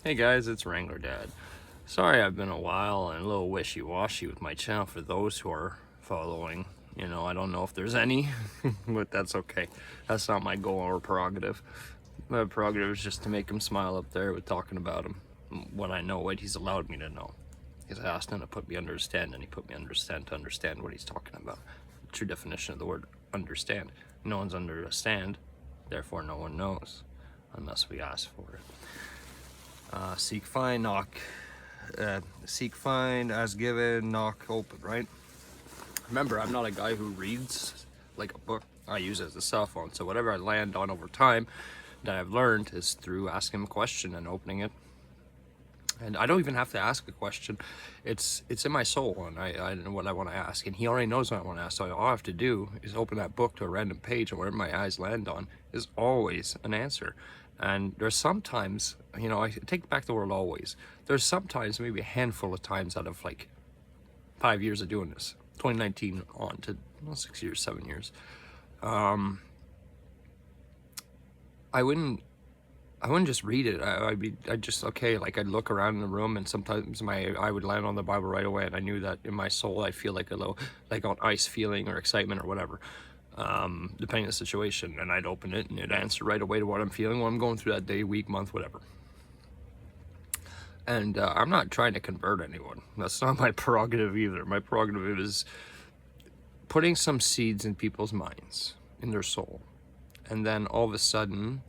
Hey guys, it's Wrangler Dad. Sorry I've been a while and a little wishy-washy with my channel for those who are following. I don't know if there's any, but that's okay. That's not my goal or prerogative. My prerogative is just to make him smile up there with talking about him, what I know, what he's allowed me to know. Because I asked him to put me under stand, and he put me under stand to understand what he's talking about. The true definition of the word understand. No one's under a stand, therefore no one knows, unless we ask for it. Seek, find, knock. Seek, find, as given, knock, open, right? Remember, I'm not a guy who reads like a book. I use it as a cell phone. So whatever I land on over time that I've learned is through asking a question and opening it. And I don't even have to ask a question. It's in my soul, and I know what I want to ask. And he already knows what I want to ask. So all I have to do is open that book to a random page, and whatever my eyes land on is always an answer. And there's sometimes, I take back the word always. There's sometimes, maybe a handful of times out of like 5 years of doing this, 2019 on to 6 years, 7 years. I wouldn't just read it. I'd just, okay, like I'd look around in the room, and sometimes I would land on the Bible right away, and I knew that in my soul I feel like a little, like on ice feeling or excitement or whatever, depending on the situation, and I'd open it and it'd answer right away to what I'm feeling, what I'm going through that day, week, month, whatever. And I'm not trying to convert anyone. That's not my prerogative either. My prerogative is putting some seeds in people's minds, in their soul, and then all of a sudden,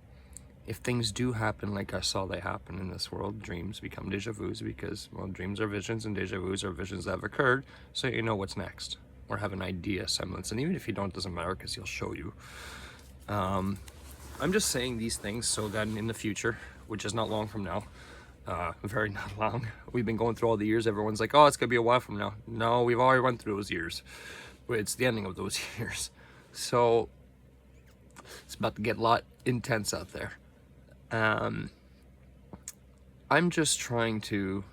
if things do happen like I saw they happen in this world, dreams become deja vus, because, well, dreams are visions and deja vus are visions that have occurred, so you know what's next, or have an idea, semblance, and even if you don't, it doesn't matter, because he'll show you. I'm just saying these things so that in the future, which is not long from now, very not long, we've been going through all the years, everyone's like, oh, it's gonna be a while from now. No, we've already went through those years. It's the ending of those years. So it's about to get a lot intense out there. I'm just trying to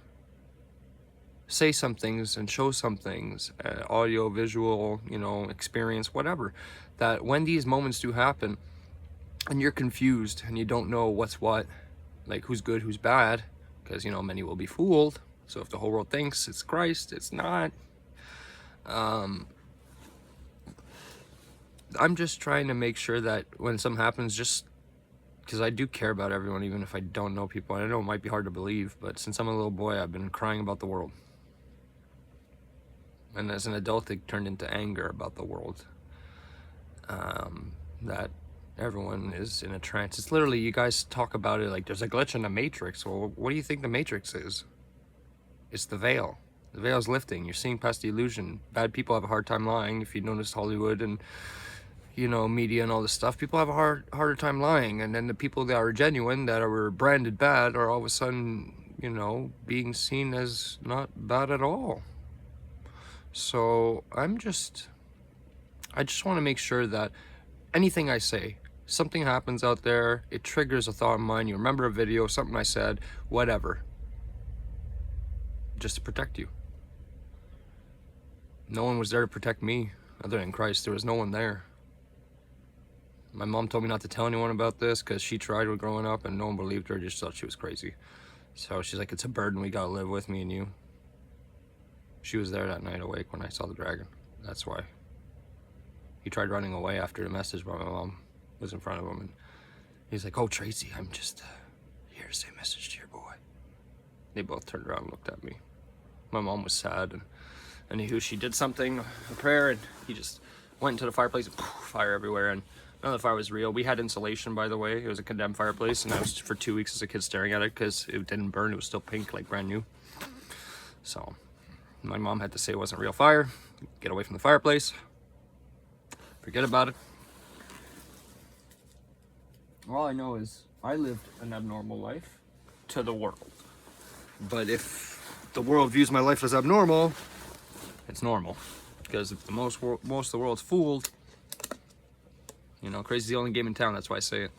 say some things and show some things, audio, visual, experience, whatever, that when these moments do happen and you're confused and you don't know what's what, like who's good, who's bad, because, many will be fooled. So if the whole world thinks it's Christ, it's not. I'm just trying to make sure that when something happens, just because I do care about everyone, even if I don't know people. I know it might be hard to believe, but since I'm a little boy, I've been crying about the world. And as an adult, it turned into anger about the world. That everyone is in a trance. It's literally, you guys talk about it like there's a glitch in the Matrix. Well, what do you think the Matrix is? It's the veil. The veil's lifting. You're seeing past the illusion. Bad people have a hard time lying. If you notice Hollywood and media and all this stuff, people have a harder time lying, and then the people that are genuine, that are branded bad, are all of a sudden, being seen as not bad at all. So I just want to make sure that anything I say, something happens out there, it triggers a thought in mind, you remember a video, something I said, whatever, just to protect you. No one was there to protect me other than Christ. There was no one there. My mom told me not to tell anyone about this because she tried with growing up and no one believed her, just thought she was crazy. So she's like, it's a burden we gotta live with, me and you. She was there that night awake when I saw the dragon. That's why. He tried running away after the message, but my mom was in front of him, and he's like, oh, Tracy, I'm just here to say a message to your boy. They both turned around and looked at me. My mom was sad, and anywho, she did something, a prayer, and he just went into the fireplace, and poof, fire everywhere, and none of the fire was real. We had insulation, by the way. It was a condemned fireplace, and I was for 2 weeks as a kid staring at it because it didn't burn. It was still pink, like brand new. So my mom had to say it wasn't real fire. Get away from the fireplace. Forget about it. All I know is I lived an abnormal life to the world. But if the world views my life as abnormal, it's normal. Because if most of the world's fooled, crazy's the only game in town, that's why I say it.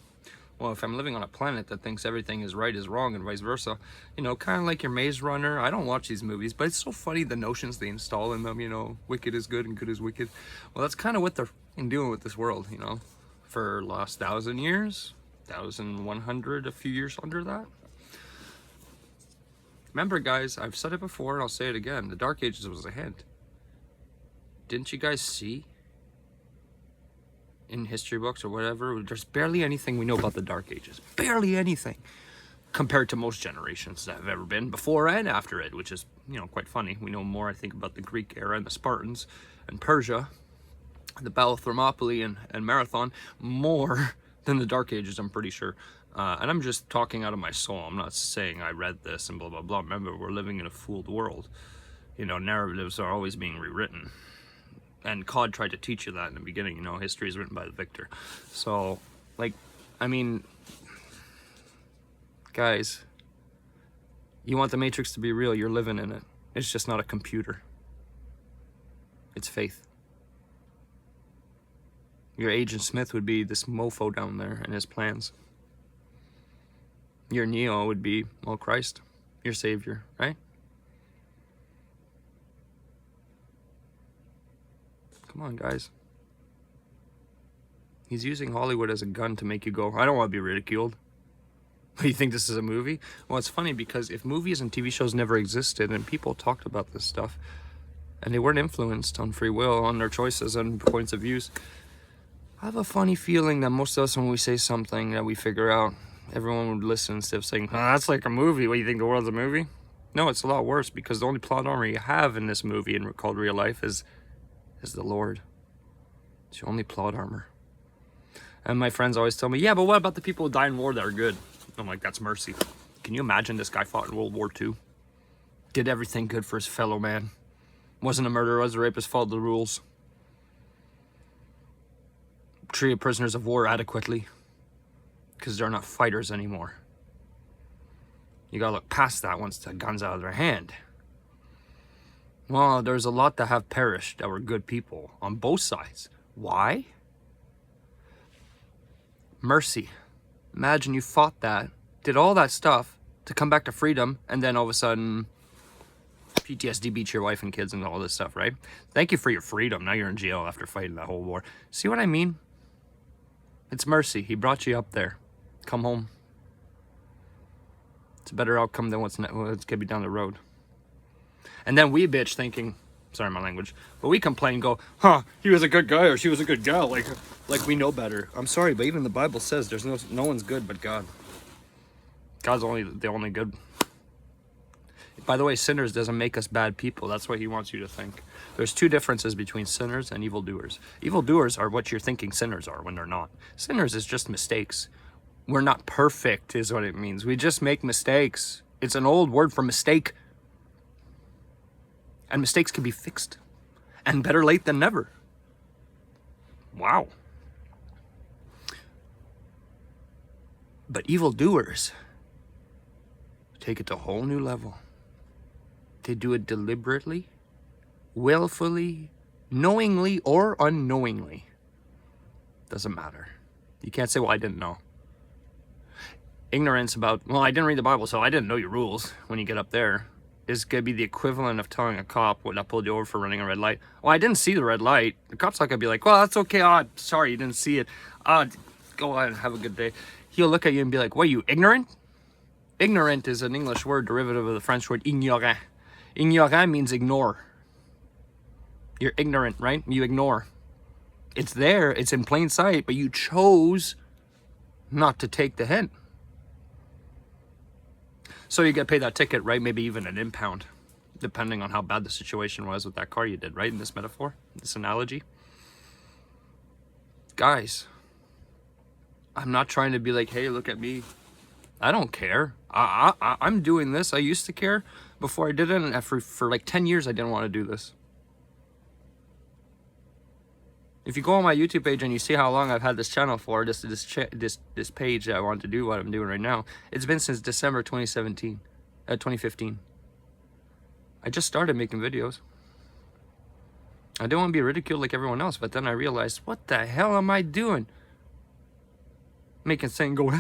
Well, if I'm living on a planet that thinks everything is right is wrong and vice versa, kind of like your Maze Runner. I don't watch these movies, but it's so funny the notions they install in them, wicked is good and good is wicked. Well, that's kind of what they're doing with this world, for last 1,000 years, 1,100, a few years under that. Remember, guys, I've said it before and I'll say it again. The Dark Ages was a hint. Didn't you guys see in history books or whatever? There's barely anything we know about the Dark Ages. Barely anything. Compared to most generations that have ever been before and after it, which is, you know, quite funny. We know more, I think, about the Greek era and the Spartans and Persia, the Battle of Thermopylae and Marathon, more than the Dark Ages, I'm pretty sure. And I'm just talking out of my soul. I'm not saying I read this and blah, blah, blah. Remember, we're living in a fooled world. You know, narratives are always being rewritten. And COD tried to teach you that in the beginning. You know, history is written by the victor. So, like, I mean, guys, you want the Matrix to be real, you're living in it. It's just not a computer. It's faith. Your Agent Smith would be this mofo down there and his plans. Your Neo would be, well, Christ, your Savior, right? Come on, guys. He's using Hollywood as a gun to make you go, I don't want to be ridiculed. You think this is a movie? Well, it's funny because if movies and TV shows never existed and people talked about this stuff and they weren't influenced on free will, on their choices and points of views, I have a funny feeling that most of us, when we say something that we figure out, everyone would listen instead of saying, oh, that's like a movie. What, you think the world's a movie? No, it's a lot worse because the only plot armor you have in this movie and called real life is the Lord. It's your only plot armor. And my friends always tell me, yeah, but what about the people who die in war that are good? I'm like, that's mercy. Can you imagine this guy fought in World War II? Did everything good for his fellow man. Wasn't a murderer, was a rapist, followed the rules. Treated prisoners of war adequately. Because they're not fighters anymore. You gotta look past that once the gun's out of their hand. Well, there's a lot that have perished that were good people on both sides. Why? Mercy. Imagine you fought that, did all that stuff to come back to freedom, and then all of a sudden, PTSD beats your wife and kids and all this stuff, right? Thank you for your freedom. Now you're in jail after fighting that whole war. See what I mean? It's mercy. He brought you up there. Come home. It's a better outcome than what's going to be down the road. And then we bitch thinking, sorry my language, but we complain and go, huh, he was a good guy or she was a good gal, like we know better. I'm sorry, but even the Bible says there's no one's good but God. God's the only good. By the way, sinners doesn't make us bad people. That's what he wants you to think. There's two differences between sinners and evildoers. Evildoers are what you're thinking sinners are when they're not. Sinners is just mistakes. We're not perfect is what it means. We just make mistakes. It's an old word for mistake. And mistakes can be fixed. And better late than never. Wow. But evildoers take it to a whole new level. They do it deliberately, willfully, knowingly, or unknowingly. Doesn't matter. You can't say, well, I didn't know. Ignorance about, well, I didn't read the Bible, so I didn't know your rules when you get up there, is going to be the equivalent of telling a cop when I pulled you over for running a red light. Well, I didn't see the red light. The cop's not going to be like, well, that's okay. Oh, sorry, you didn't see it. Go ahead and have a good day. He'll look at you and be like, what, you ignorant? Ignorant is an English word, derivative of the French word ignorant. Ignorant means ignore. You're ignorant, right? You ignore. It's there, it's in plain sight, but you chose not to take the hint. So you get paid that ticket, right? Maybe even an impound, depending on how bad the situation was with that car you did, right? In this metaphor, this analogy. Guys, I'm not trying to be like, hey, look at me. I don't care. I'm doing this. I used to care before I did it, and for like 10 years, I didn't want to do this. If you go on my YouTube page and you see how long I've had this channel for, this page that I want to do what I'm doing right now, it's been since December 2015. I just started making videos. I didn't want to be ridiculed like everyone else, but then I realized, what the hell am I doing? Making Satan go,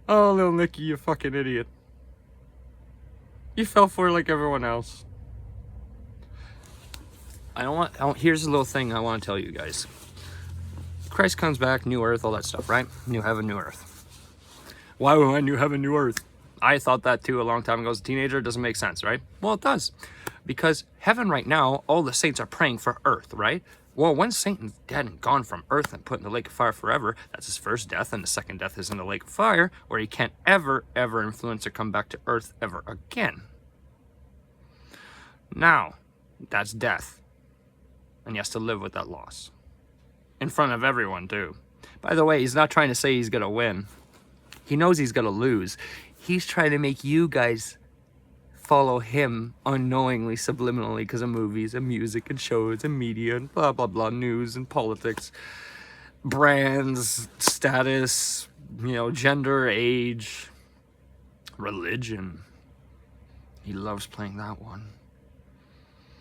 oh, little Nicky, you fucking idiot. You fell for it like everyone else. Here's a little thing I want to tell you guys. Christ comes back, new earth, all that stuff, right? New heaven, new earth. Why would I new heaven, new earth? I thought that too a long time ago as a teenager. It doesn't make sense, right? Well, it does. Because heaven right now, all the saints are praying for earth, right? Well, when Satan's dead and gone from earth and put in the lake of fire forever, that's his first death, and the second death is in the lake of fire, where he can't ever influence or come back to earth ever again. Now, that's death. And he has to live with that loss. In front of everyone, too. By the way, he's not trying to say he's going to win. He knows he's going to lose. He's trying to make you guys follow him unknowingly, subliminally, because of movies and music and shows and media and blah, blah, blah, news and politics, brands, status, you know, gender, age, religion. He loves playing that one.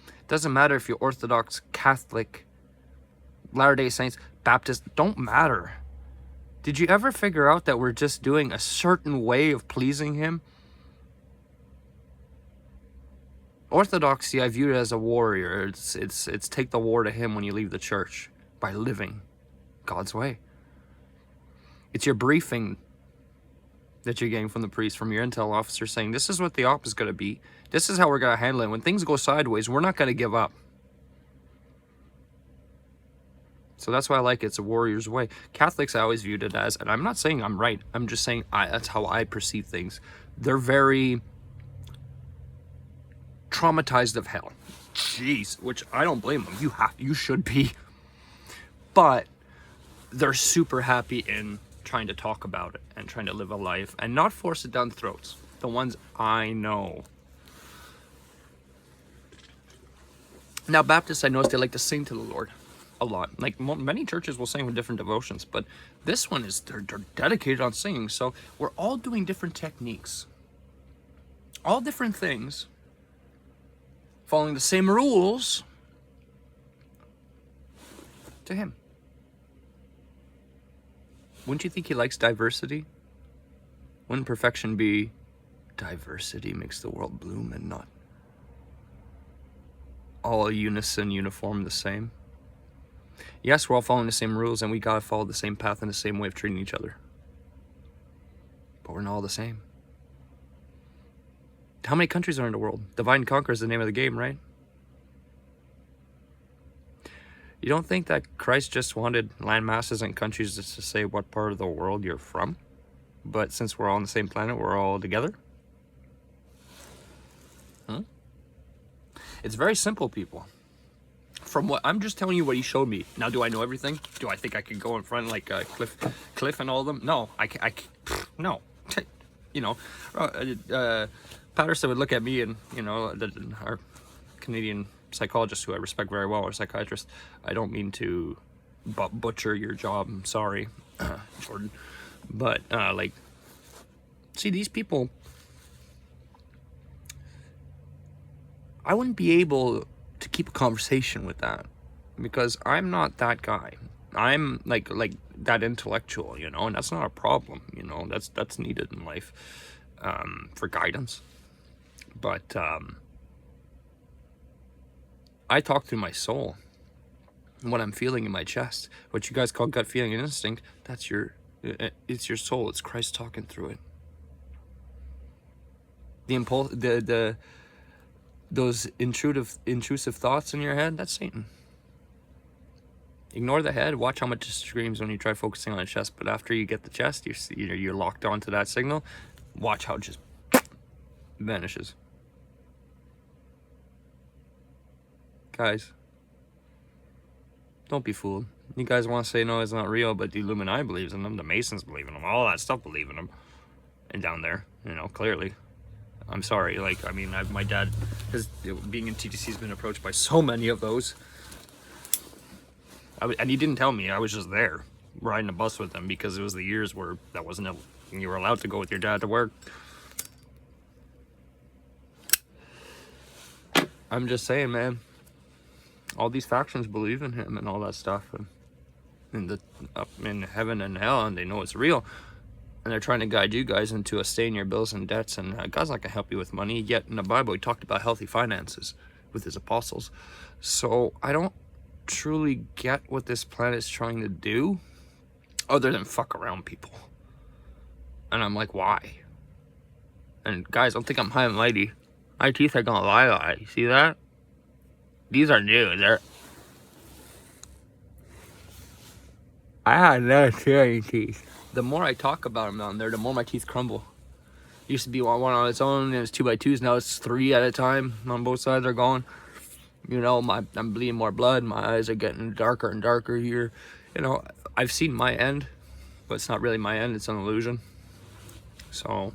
It doesn't matter if you're Orthodox, Catholic, Latter-day Saints, Baptist, don't matter. Did you ever figure out that we're just doing a certain way of pleasing him? Orthodoxy, I view it as a warrior. It's take the war to him when you leave the church by living God's way. It's your briefing that you're getting from the priest, from your intel officer, saying this is what the op is going to be. This is how we're going to handle it. When things go sideways, we're not going to give up. So that's why I like it. It's a warrior's way. Catholics, I always viewed it as, and I'm not saying I'm right. I'm just saying that's how I perceive things. They're very traumatized of hell. Jeez, which I don't blame them. You should be. But they're super happy in trying to talk about it and trying to live a life and not force it down throats. The ones I know. Now, Baptists, I noticed they like to sing to the Lord a lot. Like many churches will sing with different devotions, but this one is they're dedicated on singing. So we're all doing different techniques, all different things, following the same rules to him. Wouldn't you think he likes diversity? Wouldn't perfection be diversity makes the world bloom and not all unison, uniform, the same? Yes, we're all following the same rules and we gotta follow the same path and the same way of treating each other. But we're not all the same. How many countries are in the world? Divide and conquer is the name of the game, right? You don't think that Christ just wanted land masses and countries just to say what part of the world you're from? But since we're all on the same planet, we're all together? It's very simple, people. From what I'm just telling you what he showed me. Now, do I know everything? Do I think I could go in front like Cliff and all of them? No, no. You know, Patterson would look at me and, you know, our Canadian psychologist, who I respect very well, or psychiatrist. I don't mean to butcher your job. I'm sorry, Jordan. But, like, see, these people, I wouldn't be able to keep a conversation with that because I'm not that guy. I'm like that intellectual, you know, and that's not a problem, you know, that's needed in life, for guidance. But, I talk through my soul and what I'm feeling in my chest, what you guys call gut feeling and instinct. That's it's your soul. It's Christ talking through it. The impulse, those intrusive thoughts in your head, that's Satan. Ignore the head. Watch how much it screams when you try focusing on the chest. But after you get the chest, you're locked onto that signal. Watch how it just vanishes. Guys, don't be fooled. You guys want to say no, it's not real, but the Illuminati believes in them. The Masons believe in them. All that stuff believe in them. And down there, you know, clearly. I'm sorry, like, I mean, my dad, being in TTC, has been approached by so many of those. And he didn't tell me. I was just there, riding a bus with him, because it was the years where you were allowed to go with your dad to work. I'm just saying, man, all these factions believe in him and all that stuff, and up in heaven and hell, and they know it's real. And they're trying to guide you guys into staying your bills and debts, and God's not going to help you with money. Yet in the Bible, he talked about healthy finances with his apostles. So I don't truly get what this planet is trying to do, other than fuck around people. And I'm like, why? And guys, don't think I'm high and mighty. My teeth are gonna lie. You see that? These are new. I had never seen any teeth. The more I talk about them down there, the more my teeth crumble. Used to be one on its own, and it was 2x2s. Now it's 3 at a time. On both sides are gone. You know, I'm bleeding more blood. My eyes are getting darker and darker here. You know, I've seen my end, but it's not really my end. It's an illusion. So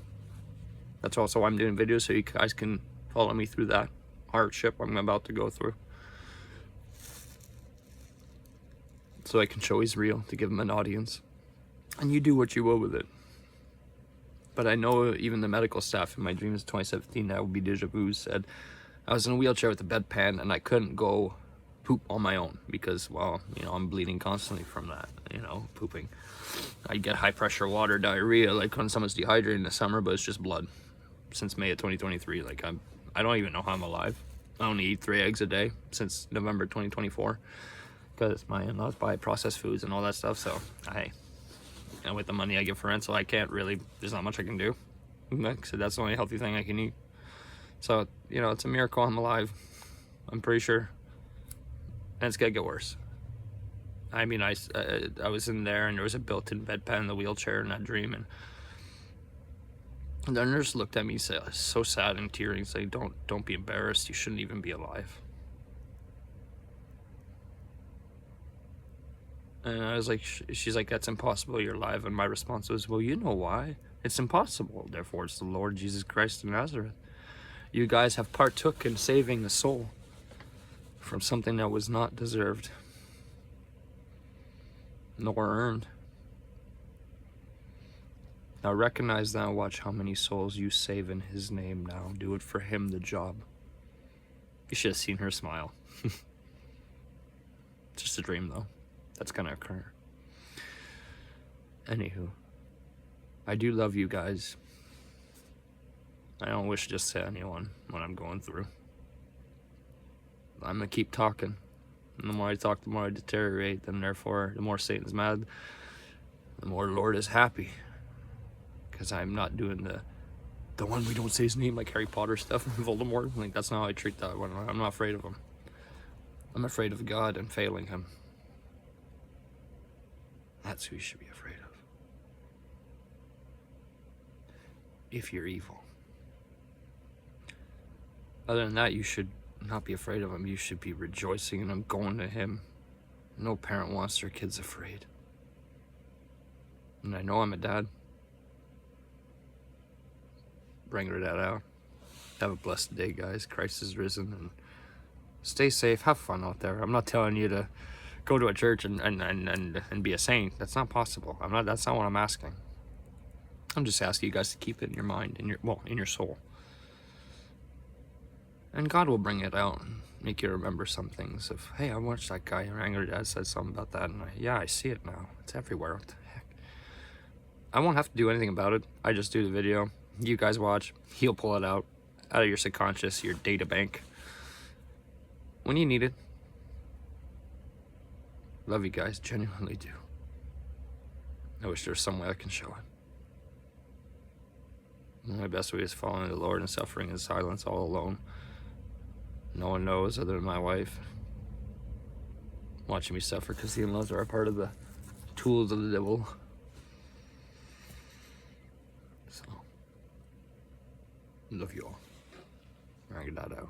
that's also why I'm doing videos, so you guys can follow me through that hardship I'm about to go through. So I can show he's real, to give him an audience. And you do what you will with it. But I know even the medical staff in my dreams 2017, that would be deja vu, said I was in a wheelchair with a bedpan and I couldn't go poop on my own because, well, you know, I'm bleeding constantly from that, you know, pooping. I get high pressure water diarrhea, like when someone's dehydrated in the summer, but it's just blood. Since May of 2023, like I don't even know how I'm alive. I only eat 3 eggs a day since November 2024 because my in-laws buy processed foods and all that stuff. So and with the money I get for rent, so I can't really, there's not much I can do. So that's the only healthy thing I can eat. So, you know, it's a miracle I'm alive. I'm pretty sure. And it's gonna get worse. I mean, I was in there and there was a built-in bedpan in the wheelchair in that dream, and the nurse looked at me, so sad and teary, and said, "Don't be embarrassed. You shouldn't even be alive." And I was like, she's like, "That's impossible. You're alive." And my response was, "Well, you know why? It's impossible. Therefore, it's the Lord Jesus Christ of Nazareth. You guys have partook in saving a soul from something that was not deserved nor earned. Now recognize that and watch how many souls you save in his name now. Do it for him, the job." You should have seen her smile. Just a dream, though. That's gonna occur. Anywho, I do love you guys. I don't wish this to anyone what I'm going through. I'm gonna keep talking. And the more I talk, the more I deteriorate. Then therefore, the more Satan's mad, the more the Lord is happy. Because I'm not doing the one we don't say his name, like Harry Potter stuff, Voldemort. Like, that's not how I treat that one. I'm not afraid of him. I'm afraid of God and failing him. That's who you should be afraid of. If you're evil. Other than that, you should not be afraid of him. You should be rejoicing in him, going to him. No parent wants their kids afraid. And I know I'm a dad. Bring her that out. Have a blessed day, guys. Christ is risen, and stay safe. Have fun out there. I'm not telling you to go to a church and be a saint. That's not possible. That's not what I'm asking. I'm just asking you guys to keep it in your mind, in your soul. And God will bring it out and make you remember some things of, hey, I watched that guy, your angry dad said something about that, and I see it now. It's everywhere. What the heck? I won't have to do anything about it. I just do the video. You guys watch. He'll pull it out of your subconscious, your data bank, when you need it. Love you guys, genuinely do. I wish there was some way I can show it. My best way is following the Lord and suffering in silence all alone. No one knows other than my wife. Watching me suffer because the in-laws are a part of the tools of the devil. So, love you all. I get that out.